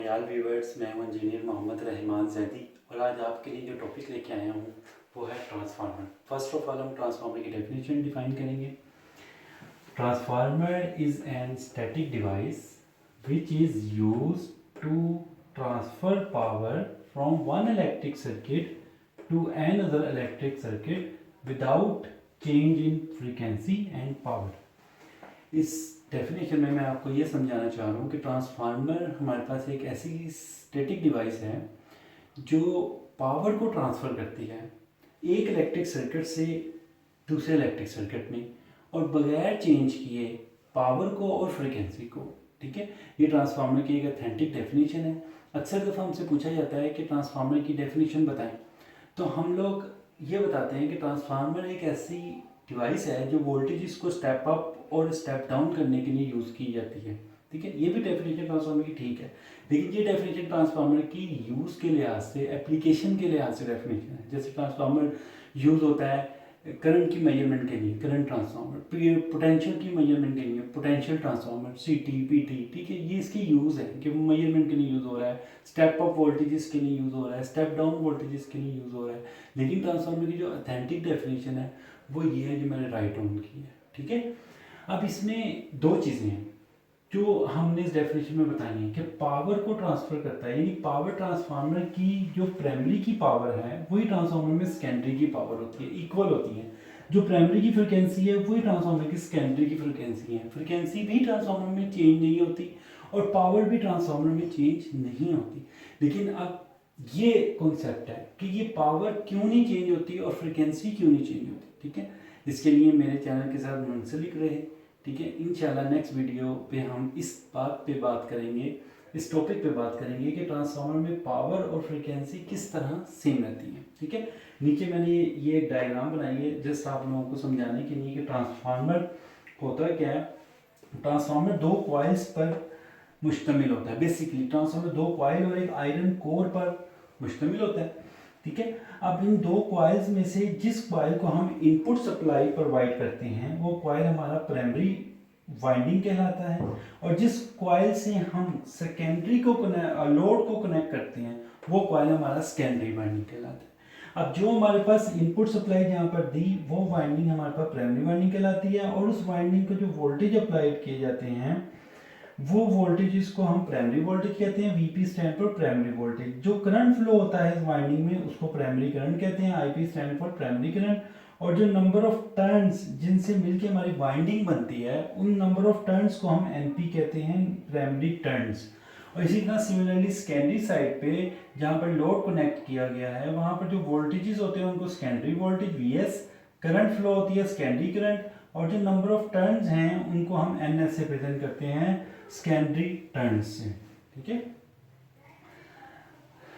याल व्यूवर्स, मैं हूं इंजीनियर मोहम्मद रहमान जैदी और आज आपके लिए जो टॉपिक लेके आया हूं वो है ट्रांसफार्मर। फर्स्ट ऑफ ऑल हम ट्रांसफार्मर की डेफिनेशन डिफाइन करेंगे। Transformer is an static device which is used to transfer power from one electric circuit to another electric circuit without change in frequency and power. इस definition में मैं आपको ये समझाना चाह रहा हूँ कि ट्रांसफार्मर हमारे पास एक ऐसी स्टैटिक डिवाइस है जो पावर को ट्रांसफ़र करती है एक इलेक्ट्रिक सर्किट से दूसरे इलेक्ट्रिक सर्किट में और बगैर चेंज किए पावर को और फ्रीक्वेंसी को। ठीक है, ये ट्रांसफार्मर की एक अथेंटिक डेफिनेशन है। अक्सर दफ़ा हमसे पूछा जाता है कि ट्रांसफार्मर की डेफिनेशन बताएं, तो हम लोग ये बताते हैं कि ट्रांसफार्मर एक ऐसी डिवाइस है जो वोल्टेज को स्टेप अप और स्टेप डाउन करने के लिए यूज़ की जाती है। ठीक है, ये भी डेफिनेशन ट्रांसफार्मर की ठीक है, लेकिन ये डेफिनेशन ट्रांसफार्मर की यूज़ के लिहाज से, एप्लीकेशन के लिहाज से डेफिनेशन है। जैसे ट्रांसफार्मर यूज़ होता है करंट की मेजरमेंट के लिए करंट ट्रांसफार्मर, पोटेंशियल की मेजरमेंट के लिए पोटेंशियल ट्रांसफार्मर, सीटी पीटी। ठीक है, ये इसकी यूज़ है कि मेजरमेंट के लिए यूज़ हो रहा है, स्टेप अप वोल्टेजेस के लिए यूज़ हो रहा है, स्टेप डाउन वोल्टेजेस के लिए यूज़ हो रहा है। लेकिन ट्रांसफार्मर की जो अथेंटिक डेफिनेशन है वो ये है जो मैंने राइट ऑन की है। ठीक है, अब इसमें दो चीज़ें हैं जो हमने इस डेफिनेशन में बताई है कि पावर को ट्रांसफ़र करता है, यानी पावर ट्रांसफार्मर की जो प्राइमरी की पावर है वही ट्रांसफार्मर में सेकेंडरी की पावर होती है, इक्वल होती है। जो प्राइमरी की फ्रिक्वेंसी है वही ट्रांसफार्मर की सेकेंडरी की फ्रिक्वेंसी है। फ्रिक्वेंसी भी ट्रांसफार्मर में चेंज नहीं होती और पावर भी ट्रांसफार्मर में चेंज नहीं होती। लेकिन अब ये कॉन्सेप्ट है कि ये पावर क्यों नहीं चेंज होती और फ्रिक्वेंसी क्यों नहीं चेंज होती। ठीक है, इसके लिए मेरे चैनल के साथ मुंसलिक रहे। ठीक है, इंशाल्लाह नेक्स्ट वीडियो पे हम इस बात पे बात करेंगे, इस टॉपिक पे बात करेंगे कि ट्रांसफार्मर में पावर और फ्रीक्वेंसी किस तरह सेम रहती है। ठीक है, नीचे मैंने ये एक डायग्राम बनाई है जस्ट आप लोगों को समझाने के लिए कि ट्रांसफार्मर होता क्या है। ट्रांसफार्मर दो कॉइल्स पर मुश्तमिल होता है। बेसिकली ट्रांसफार्मर दो कॉइल और एक आयरन कोर पर मुश्तमिल होता है। ठीक है, अब इन दो कॉइल्स में से जिस कॉइल को हम इनपुट सप्लाई प्रोवाइड करते हैं वो कॉइल हमारा प्राइमरी वाइंडिंग कहलाता है और जिस कॉइल से हम सेकेंडरी को लोड को कनेक्ट करते हैं वो कॉइल हमारा सेकेंडरी वाइंडिंग कहलाता है। अब जो हमारे पास इनपुट सप्लाई जहाँ पर दी वो वाइंडिंग हमारे पास प्राइमरी वाइंडिंग कहलाती है और उस वाइंडिंग को जो वोल्टेज अप्लाइड किए जाते हैं वो वोल्टेज को हम प्राइमरी वोल्टेज कहते हैं। VP stand for primary voltage. जो करंट फ्लो होता है इस वाइंडिंग में उसको प्राइमरी करंट कहते हैं। IP stand for primary current. और जो नंबर ऑफ टर्न्स जिनसे मिलके हमारी वाइंडिंग बनती है उन नंबर ऑफ टर्न्स को हम एनपी कहते हैं, प्राइमरी टर्न्स। और इसी तरह सिमिलरली सेकेंडरी साइड पे जहाँ पर लोड कनेक्ट किया गया है वहाँ पर जो वोल्टेजेस होते हैं उनको secondary voltage VS, current flow होती है सेकेंडरी करंट, और जो नंबर ऑफ टर्न्स हैं उनको हम एनएस से प्रेजेंट करते हैं, सेकेंडरी टर्न्स से। ठीक है,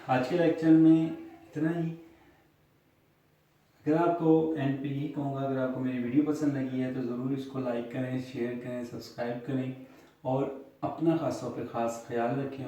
आज के लेक्चर में इतना ही। अगर आपको एंड पे यही कहूँगा, अगर आपको मेरी वीडियो पसंद लगी है तो ज़रूर इसको लाइक करें, शेयर करें, सब्सक्राइब करें और अपना ख़ास तौर पे ख़ास ख्याल रखें।